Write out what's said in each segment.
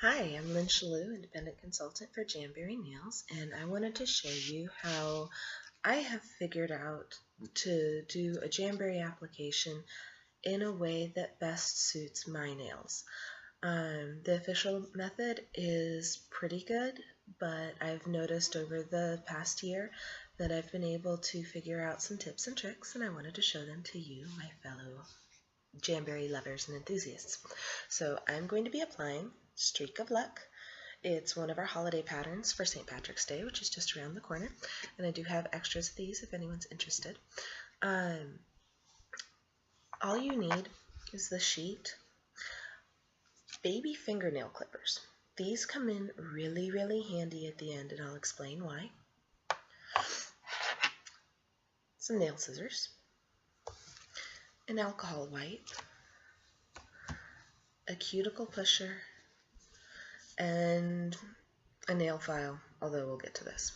Hi, I'm Lynn Shalou, independent consultant for Jamberry Nails, and I wanted to show you how I have figured out to do a Jamberry application in a way that best suits my nails. The official method is pretty good, but I've noticed over the past year that I've been able to figure out some tips and tricks, and I wanted to show them to you, my fellow Jamberry lovers and enthusiasts. So I'm going to be applying Streak of Luck. It's one of our holiday patterns for St. Patrick's Day, which is just around the corner, and I do have extras of these if anyone's interested. All you need is the sheet, baby fingernail clippers. These come in really, really handy at the end, and I'll explain why. Some nail scissors, an alcohol wipe, a cuticle pusher, and a nail file, although we'll get to this.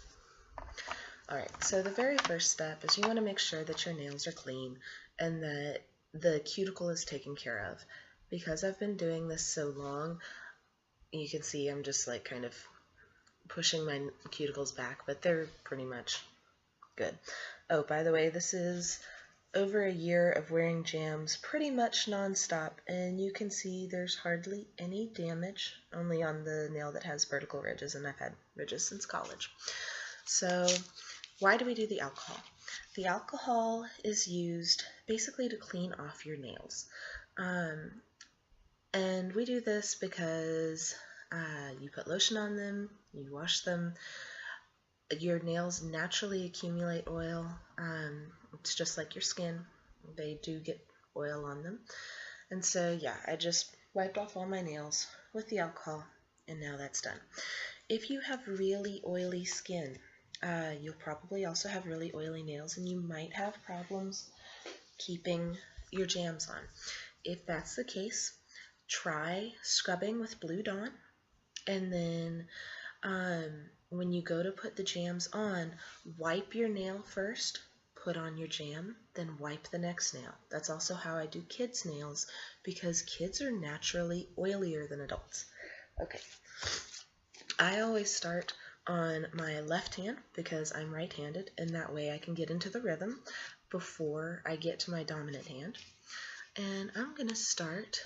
Alright, so the very first step is you want to make sure that your nails are clean and that the cuticle is taken care of. Because I've been doing this so long, you can see I'm just like kind of pushing my cuticles back, but they're pretty much good. Oh, by the way, this is over a year of wearing jams pretty much non-stop, and you can see there's hardly any damage, only on the nail that has vertical ridges, and I've had ridges since college. So why do we do the alcohol? The alcohol is used basically to clean off your nails. And we do this because you put lotion on them, you wash them, your nails naturally accumulate oil. It's just like your skin. They do get oil on them. And so, yeah, I just wiped off all my nails with the alcohol, and now that's done. If you have really oily skin, you'll probably also have really oily nails, and you might have problems keeping your jams on. If that's the case, try scrubbing with Blue Dawn, and then when you go to put the jams on, wipe your nail first, put on your jam, then wipe the next nail. That's also how I do kids' nails, because kids are naturally oilier than adults. Okay, I always start on my left hand because I'm right-handed, and that way I can get into the rhythm before I get to my dominant hand. And I'm going to start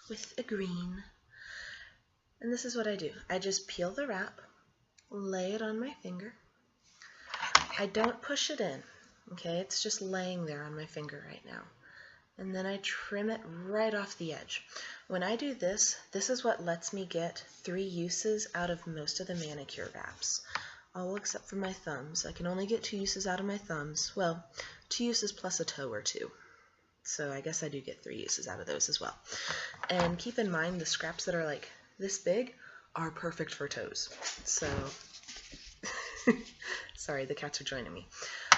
with a green. And this is what I do. I just peel the wrap, lay it on my finger. I don't push it in, okay? It's just laying there on my finger right now. And then I trim it right off the edge. When I do this, this is what lets me get 3 uses out of most of the manicure wraps. All except for my thumbs. I can only get 2 uses out of my thumbs. Well, 2 uses plus a toe or 2. So I guess I do get 3 uses out of those as well. And keep in mind, the scraps that are like this big are perfect for toes. So, sorry, the cats are joining me.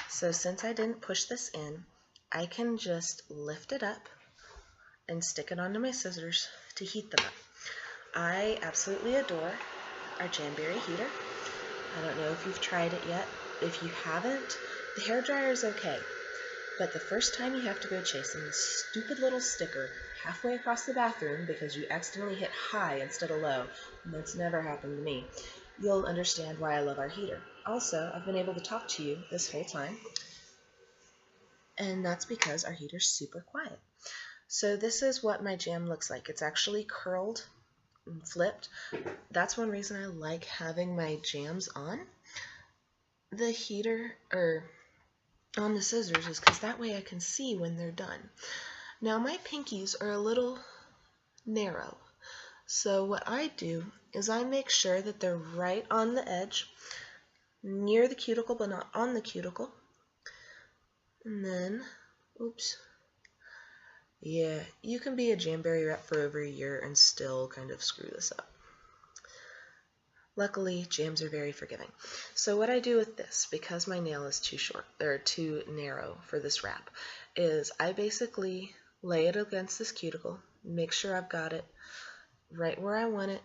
So since I didn't push this in, I can just lift it up and stick it onto my scissors to heat them up. I absolutely adore our Jamberry heater. I don't know if you've tried it yet. If you haven't, the hairdryer is okay. But the first time you have to go chasing this stupid little sticker halfway across the bathroom because you accidentally hit high instead of low, and that's never happened to me, you'll understand why I love our heater. Also, I've been able to talk to you this whole time, and that's because our heater's super quiet. So this is what my jam looks like. It's actually curled and flipped. That's one reason I like having my jams on the heater, or on the scissors, is because that way I can see when they're done. Now my pinkies are a little narrow, so what I do is I make sure that they're right on the edge, near the cuticle but not on the cuticle, and then, oops, yeah, you can be a Jamberry rep for over a year and still kind of screw this up. Luckily, jams are very forgiving. So what I do with this, because my nail is too short, or too narrow for this wrap, is I basically lay it against this cuticle, make sure I've got it right where I want it,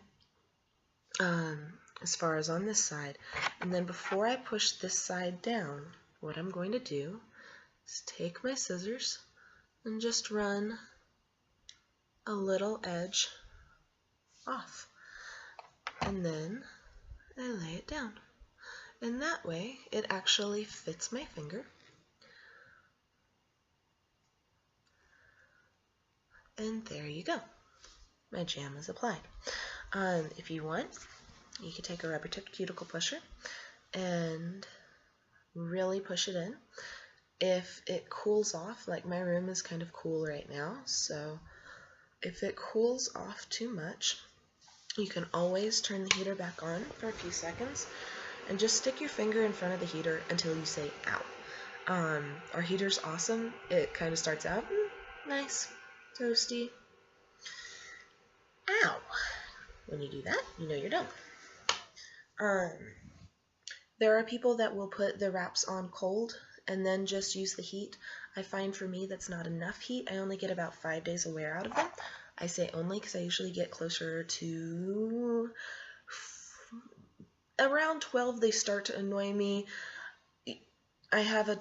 as far as on this side, and then before I push this side down, what I'm going to do is take my scissors and just run a little edge off. and then I lay it down. And that way it actually fits my finger. And there you go. My jam is applied. If you want, you could take a rubber tipped cuticle pusher and really push it in. If it cools off, like my room is kind of cool right now, so if it cools off too much, you can always turn the heater back on for a few seconds and just stick your finger in front of the heater until you say ow. Our heater's awesome. It kind of starts out nice, toasty. Ow! When you do that, you know you're done. There are people that will put the wraps on cold and then just use the heat. I find for me that's not enough heat. I only get about 5 days of wear out of them. I say only because I usually get closer to around 12 they start to annoy me. I have a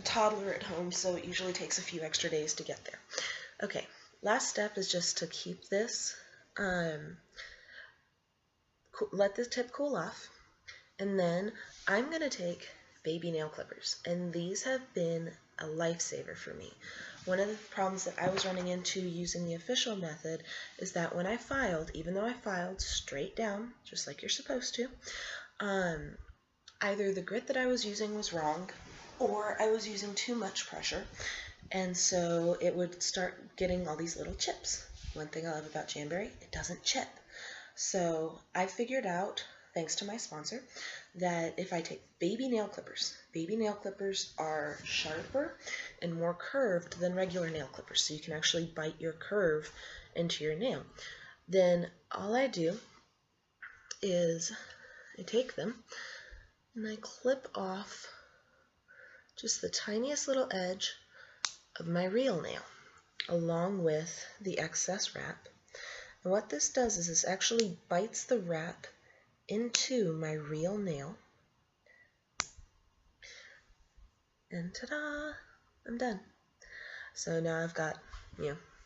toddler at home, so it usually takes a few extra days to get there. Okay, last step is just to keep this, let the tip cool off, and then I'm going to take baby nail clippers, and these have been a lifesaver for me. One of the problems that I was running into using the official method is that when I filed, even though I filed straight down, just like you're supposed to, either the grit that I was using was wrong, or I was using too much pressure, and so it would start getting all these little chips. One thing I love about Jamberry, it doesn't chip. So I figured out, thanks to my sponsor, that if I take baby nail clippers are sharper and more curved than regular nail clippers, so you can actually bite your curve into your nail. Then all I do is I take them and I clip off just the tiniest little edge of my real nail along with the excess wrap. And what this does is this actually bites the wrap into my real nail. And ta-da! I'm done. So now I've got,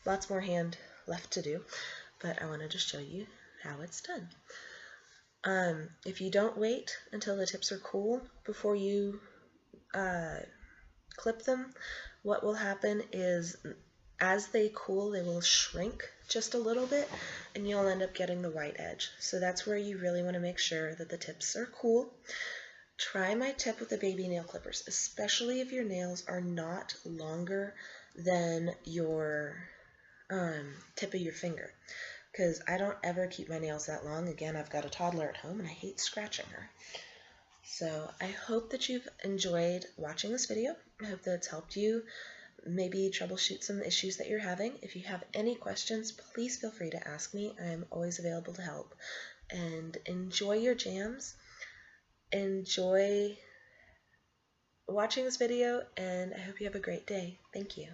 lots more hand left to do, but I wanted to show you how it's done. If you don't wait until the tips are cool before you clip them, what will happen is as they cool, they will shrink just a little bit, and you'll end up getting the white edge. So that's where you really want to make sure that the tips are cool. Try my tip with the baby nail clippers, especially if your nails are not longer than your tip of your finger, because I don't ever keep my nails that long. Again, I've got a toddler at home and I hate scratching her. So I hope that you've enjoyed watching this video. I hope that it's helped you maybe troubleshoot some issues that you're having. If you have any questions, please feel free to ask me. I'm always available to help. And enjoy your jams. Enjoy watching this video, and I hope you have a great day. Thank you.